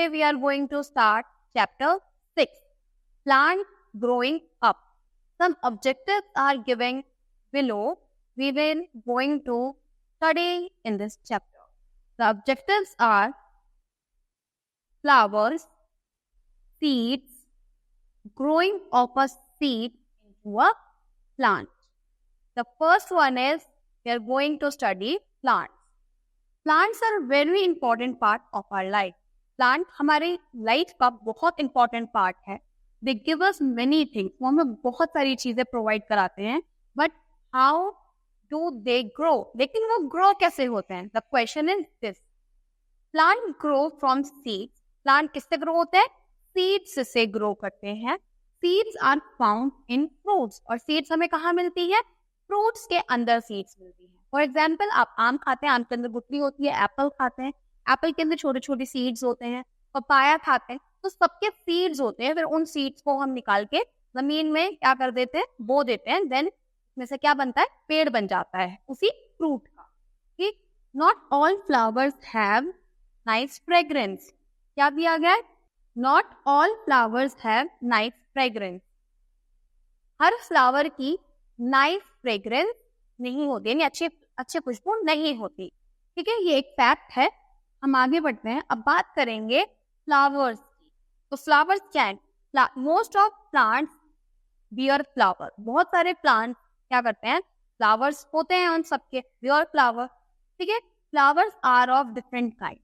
today we are going to start chapter 6, Plant Growing Up. Some objectives are given below. We will going to study in this chapter. The objectives are flowers, seeds, growing of a seed into a plant. The first one is we are going to study plants. Plants are very important part of our life. Plant हमारे life का बहुत important part है. They give us many things. वो हमें बहुत सारी चीजें provide कराते हैं. But how do they grow? लेकिन वो ग्रो कैसे होते हैं? The question is this. Plant grow from seeds. Plant किससे ग्रो होते हैं? सीड्स से ग्रो करते हैं. Seeds are found in fruits. और सीड्स हमें कहाँ मिलती है? फ्रूट्स के अंदर सीड्स मिलती है. फॉर एग्जाम्पल, आप आम खाते हैं, आम के अंदर गुठली होती है. एप्पल खाते हैं, एप्पल के अंदर छोटे छोटे सीड्स होते हैं. पपाया खाते हैं, तो सबके सीड्स होते हैं. फिर उन सीड्स को हम निकाल के जमीन में क्या कर देते हैं? बो देते हैं. देन इसमें से क्या बनता है? पेड़ बन जाता है उसी फ्रूट का. ठीक. Not all flowers have nice fragrance. क्या दिया गया है? Not all flowers have nice fragrance. Her flower की नाइस फ्रेग्रेंस नहीं होती, यानी अच्छे खुशबू नहीं होती. ठीक है, ये एक फैक्ट है. हम आगे बढ़ते हैं. अब बात करेंगे फ्लावर्स की. तो फ्लावर्स क्या है? Most of plants bear flower. बहुत सारे प्लांट्स क्या करते हैं? फ्लावर्स होते हैं उन सबके. Bear flower. ठीक है. Flowers are of different kind.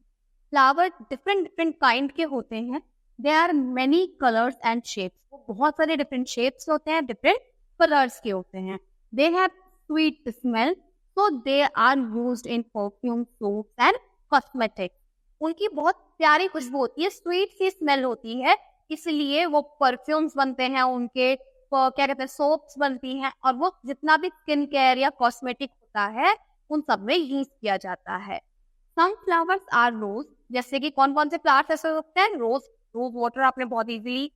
Flower different kind के होते हैं. They are many colours and shapes. वो बहुत सारे डिफरेंट शेप्स होते हैं, डिफरेंट कलर्स के होते हैं. They have sweet smell, so they are used in perfume, soaps and cosmetics. उनकी बहुत प्यारी खुशबू होती है, स्वीट सी स्मेल होती है, इसलिए वो परफ्यूम्स बनते हैं, उनके क्या कहते हैं, सोप्स बनती हैं, और वो जितना भी स्किन केयर या कॉस्मेटिक होता है उन सब में यूज किया जाता है. सम फ्लावर्स आर रोज. जैसे कि कौन कौन से फ्लावर्स ऐसे होते हैं? रोज. रोज वाटर आपने बहुत इजीली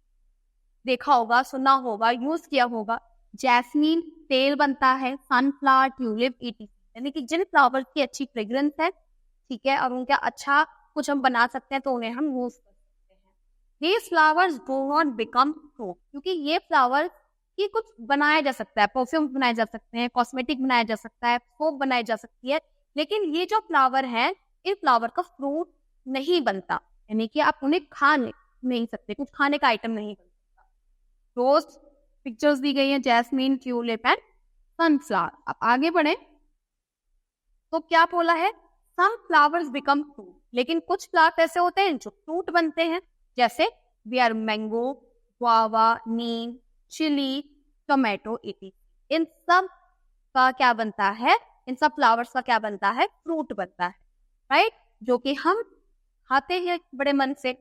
देखा होगा, सुना होगा, यूज किया होगा. जैस्मीन तेल बनता है. Sunflower, tulip, etc. यानी कि जिन फ्लावर्स की अच्छी फ्रेग्रेंस है, ठीक है, और उनका अच्छा कुछ हम बना सकते हैं, तो उन्हें हम यूज कर सकते हैं. These flowers do not become fruit. क्योंकि ये फ्लावर्स की कुछ बनाया जा सकता है, परफ्यूम बनाए जा सकते हैं, कॉस्मेटिक बनाया जा सकता है, सोप बनाई जा सकती है, लेकिन ये जो फ्लावर है, इन फ्लावर का फ्रूट नहीं बनता. यानी कि आप उन्हें खा नहीं सकते, कुछ खाने का आइटम नहीं बन सकता. रोज पिक्चर्स दी गई है, जैस्मीन, ट्यूलिप एंड सनफ्लावर. अब आगे बढ़े तो क्या बोला है? Some flowers become fruit. लेकिन कुछ फ्लावर्स ऐसे होते हैं जो फ्रूट बनते हैं. जैसे we are mango, guava, neem, chilli, tomato, etc. इन सब का क्या बनता है? इन सब फ्लावर्स का क्या बनता है? फ्रूट बनता है. राइट, जो कि हम खाते हैं बड़े मन से.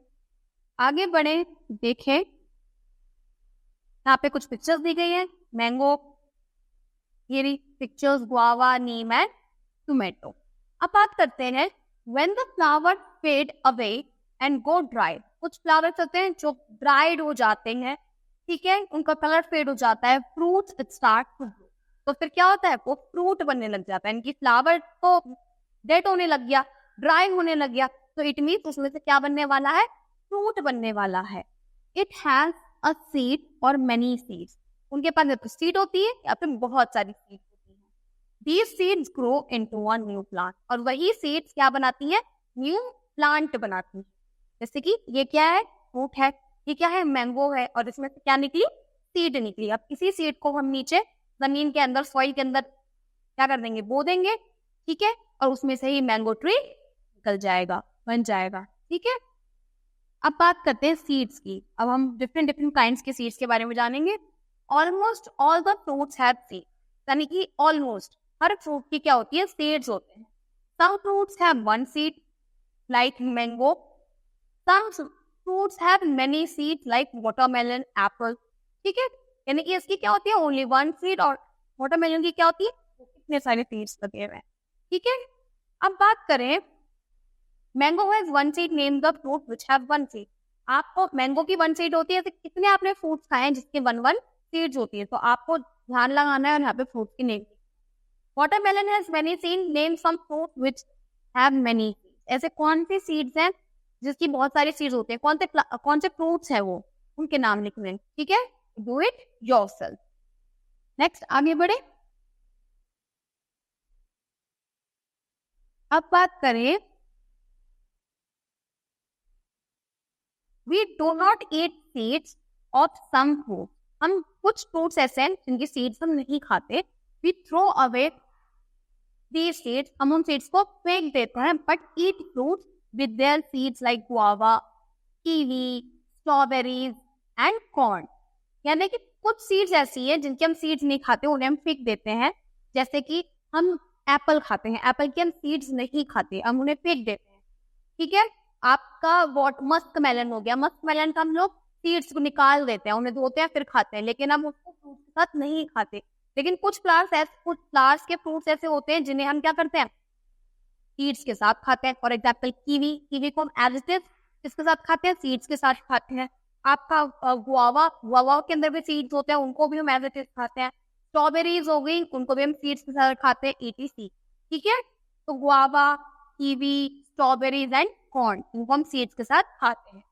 आगे बढ़े, देखें यहाँ पे कुछ पिक्चर्स दी गई है. मैंगो, ये pictures, guava, neem and tomato. अब बात करते हैं when the flower fade away and go dry. कुछ फ्लावर्स होते हैं जो ड्राइड हो जाते हैं, ठीक है, उनका कलर फेड हो जाता है. Fruits start to grow. तो फिर क्या होता है? वो फ्रूट बनने लग जाता है. इनकी फ्लावर तो डेड होने लग गया, ड्राई होने लग गया, तो इट मीन्स उसमें से क्या बनने वाला है? फ्रूट बनने वाला है. इट हैज अ सीड और मेनी सीड्स. उनके पास तो सीड होती है या फिर बहुत सारी सीड होती है. These seeds grow into a new plant. और वही सीड्स क्या बनाती है? न्यू प्लांट बनाती है. जैसे कि ये क्या है? फ्रूट है. ये क्या है? मैंगो है. और इसमें से क्या निकली? सीड निकली. अब इसी सीड को हम नीचे जमीन के अंदर, सॉइल के अंदर क्या कर देंगे? बो देंगे. ठीक है, और उसमें से ही मैंगो ट्री निकल जाएगा, बन जाएगा. ठीक है. अब बात करते हैं सीड्स की. अब हम डिफरेंट काइंड्स के सीड्स के बारे में जानेंगे. Almost all the fruits have seed. यानी कि ऑलमोस्ट हर फ्रूट की क्या होती है? सीड्स होते हैं. Some fruits have one seed like mango. Some fruits have many seeds like watermelon, apple. ठीक है, यानी कि इसकी क्या होती है? Only one seed. और वाटरमेलन की क्या होती है? कितने सारे सीड्स लगे हुए हैं. ठीक है. अब बात करें mango has one seed, name the fruit which have one seed. आपको मैंगो की वन सीड होती है, तो कितने आपने फ्रूट्स खाए हैं जिसके वन सीड्स होती है? तो आपको ध्यान लगाना है और यहाँ पे फ्रूट की name. Watermelon has many seed, name some fruit which have many seeds. ऐसे कौन सी सीड्स हैं जिसकी बहुत सारी सीड्स होते हैं, कौन से फ्रूट्स हैं वो, उनके नाम लिखने, ठीक है, डू इट योरसेल्फ। नेक्स्ट आगे बढ़े। अब बात करें, we do not eat seeds of some fruit। हम कुछ फ्रूट्स ऐसे हैं जिनकी सीड्स हम नहीं खाते, we throw away these seeds, हम उन सीड्स को फेंक देते हैं, but eat fruits with their seeds like guava, kiwi, strawberries and corn। यानी कि कुछ सीड्स ऐसी है जिनके हम सीड्स नहीं खाते, उन्हें हम फेंक देते हैं। जैसे कि हम एप्पल खाते हैं, एप्पल के हम सीड्स नहीं खाते, हम उन्हें फेंक देते हैं, ठीक है। आपका मस्क मेलन हो गया, मस्क मेलन का हम लोग सीड्स को निकाल देते हैं, उन्हें धोते हैं फिर खाते हैं, लेकिन हम उसको फ्रूट के साथ नहीं खाते। लेकिन कुछ फ्लावर्स के फ्रूट्स ऐसे होते हैं जिन्हें हम क्या करते हैं, सीड्स के साथ खाते हैं। फॉर एग्जाम्पल कीवी को हम एज इट इज किसके साथ खाते हैं, सीड्स के साथ खाते हैं। आपका गुआवा के अंदर भी सीड्स होते हैं, उनको भी हम एज इट इज खाते हैं। स्ट्रॉबेरीज हो गई, उनको भी हम सीड्स के साथ खाते हैं, ETC, ठीक है। तो guava, kiwi, strawberries and corn, इनको हम सीड्स के साथ खाते हैं।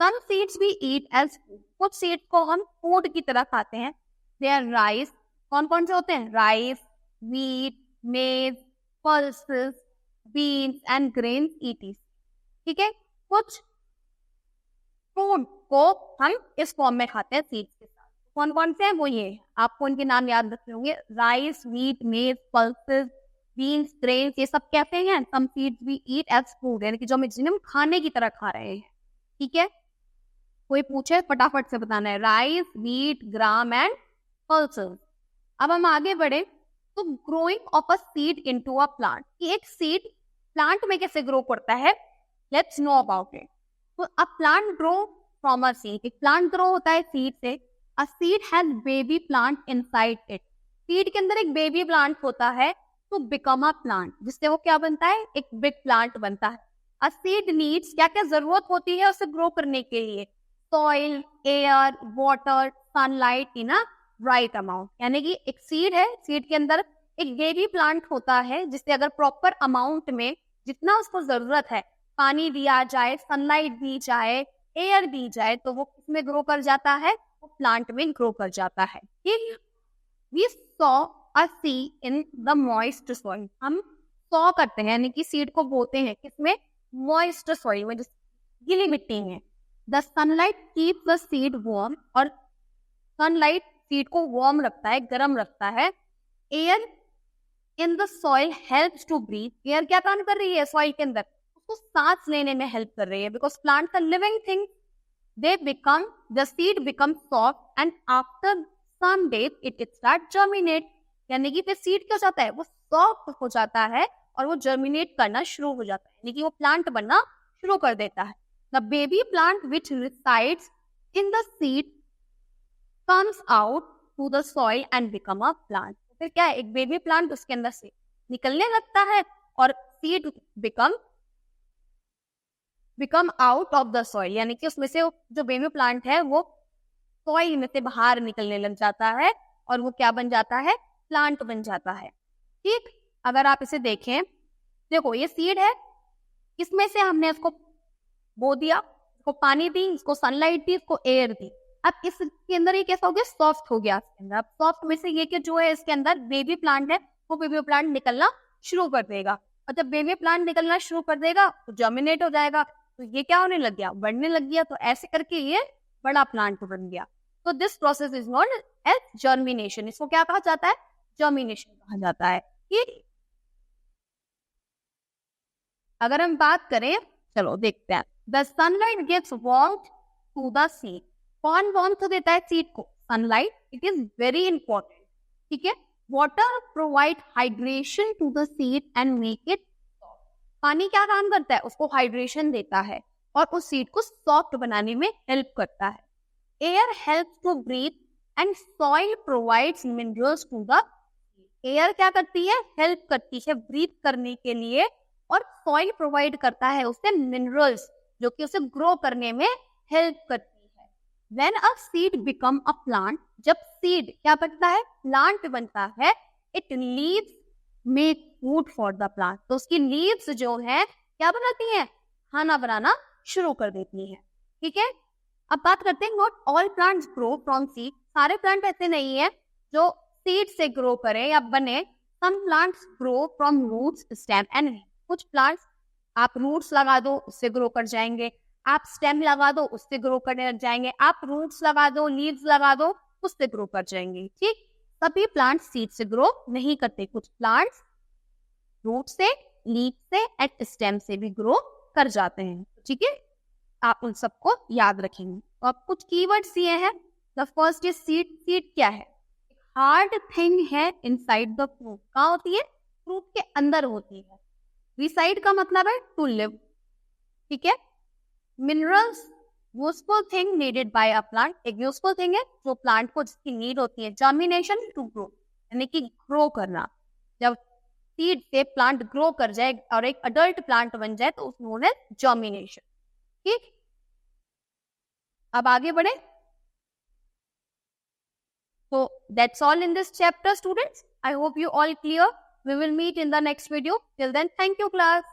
Some seeds we eat as food, कुछ सीड्स को हम फूड की तरह खाते हैं। दे आर राइस, कौन से होते हैं, rice, wheat, maize, pulses, beans and grains, ETC, ठीक है। कुछ फूड को हम इस फॉर्म में खाते हैं सीड्स के साथ। कौन से हैं वो ये, आपको उनके नाम याद रखने होंगे, rice, wheat, maize, pulses, beans, grains, ये सब कहते हैं some seeds we eat as food, यानी कि जो जिन्हें हम खाने की तरह खा रहे हैं, ठीक है। कोई पूछे फटाफट से बताना है, rice, wheat, gram and pulses. अब हम आगे बढ़े तो growing of a seed into a plant, कि एक सीड प्लांट में कैसे ग्रो करता है, लेट्स नो अबाउट इट। तो a plant grow from a seed, एक प्लांट ग्रो होता है सीड से। A seed has baby plant inside it, seed के अंदर एक बेबी प्लांट होता है टू बिकम अ प्लांट, जिससे वो क्या बनता है, एक बिग प्लांट बनता है। अ सीड नीड्स, क्या क्या जरूरत होती है उसे ग्रो करने के लिए, soil, air, water, sunlight in a right amount. यानी कि एक सीड है, सीड के अंदर एक बेबी प्लांट होता है, जिससे अगर प्रॉपर अमाउंट में जितना उसको जरूरत है, पानी दिया जाए, सनलाइट दी जाए, एयर दी जाए, तो वो किसमें ग्रो कर जाता है, वो प्लांट में ग्रो कर जाता है, ठीक। We sow a seed in the moist soil, हम सॉ करते हैं यानी कि सीड को बोते हैं किसमें, मॉइस्ट सॉइल में, गीली मिट्टी में। The sunlight keep the seed warm, और सनलाइट सीड को वार्म रखता है, गर्म रखता है। Air in the soil helps to breathe, air क्या काम कर रही है सॉइल के अंदर, उसको सांस लेने में हेल्प कर रही है, because plants are living thing. the seed becomes soft and after some days it start germinate, यानी कि फिर सीड क्या हो जाता है, वो सॉफ्ट हो जाता है और वो जर्मिनेट करना शुरू हो जाता है, यानी कि वो प्लांट बनना शुरू कर देता है। The baby plant which resides in the seed comes out to the soil and become a plant। फिर क्या है, एक बेबी प्लांट उसके अंदर से निकलने लगता है और seed become out of the soil, यानी कि उसमें से जो बेबी प्लांट है वो सॉइल में से बाहर निकलने लग जाता है और वो क्या बन जाता है, प्लांट बन जाता है, ठीक। अगर आप इसे देखें, देखो ये सीड है, इसमें से हमने इसको बो दिया, इसको पानी दी, इसको सनलाइट दी, इसको एयर दी। अब इसके अंदर ये कैसा हो गया, सॉफ्ट हो गया इसके अंदर। अब सॉफ्ट में से ये कि जो है इसके अंदर बेबी प्लांट है, वो बेबी प्लांट निकलना शुरू कर देगा, और जब बेबी प्लांट निकलना शुरू कर देगा तो जर्मिनेट हो जाएगा, तो ये क्या होने लग गया, बढ़ने लग गया, तो ऐसे करके ये बड़ा प्लांट बन गया। तो this process is known as germination, इसको क्या कहा जाता है, जर्मिनेशन कहा जाता है, ठीक। अगर हम बात करें, चलो देखते हैं, the sunlight gives warmth to the seed, कौन वार्मथ देता है सीड को, sunlight, it is very important, ठीक है। Water provide hydration to the seed and make it, पानी क्या काम करता है, उसको हाइड्रेशन देता है और उस सीड को सॉफ्ट बनाने में हेल्प करता है। Air helps to breathe and soil provides minerals to the, air क्या करती है, हेल्प करती है ब्रीथ करने के लिए, और सॉइल प्रोवाइड करता है उसे मिनरल्स, जो कि उसे ग्रो करने में हेल्प करती है। When a seed become a plant, जब सीड क्या बनता है, प्लांट बनता है, it leaves make food for the plant, तो उसकी लीव्स जो है क्या बनाती हैं, खाना बनाना शुरू कर देती है। ठीक है, अब बात करते हैं not all plants grow from seed. सारे प्लांट ऐसे नहीं है जो सीड से ग्रो करे या बने। Some plants grow from roots, stem and. कुछ प्लांट्स आप रूट्स लगा दो उससे ग्रो कर जाएंगे, आप स्टेम लगा दो उससे ग्रो करने लग जाएंगे, आप रूट्स लगा दो, लीव्स लगा दो उससे ग्रो कर जाएंगे। ठीक, सभी प्लांट्स सीड से ग्रो नहीं करते। कुछ प्लांट्स रूट से, लीफ से एंड स्टेम से भी ग्रो कर जाते हैं। ठीक है, आप उन सबको याद रखेंगे। तो अब कुछ कीवर्ड्स ये हैं। The first is seed. Seed क्या है? हार्ड थिंग है इनसाइड द फ्रूट। कहाँ होती है? फ्रूट के अंदर होती है। रिसाइड का मतलब है टू लिव। ठीक है, minerals useful thing needed by a plant. एक यूजफुल थिंग है जो प्लांट को जिसकी नीड होती है। जर्मिनेशन टू ग्रो, यानी कि ग्रो करना। जब सीड से प्लांट ग्रो कर जाए और एक अडल्ट प्लांट बन जाए तो उसमें नोन एज जर्मिनेशन। ठीक, अब आगे बढ़े। So that's all in this chapter, students. I hope you all clear. We will meet in the next video. Till then, thank you, class.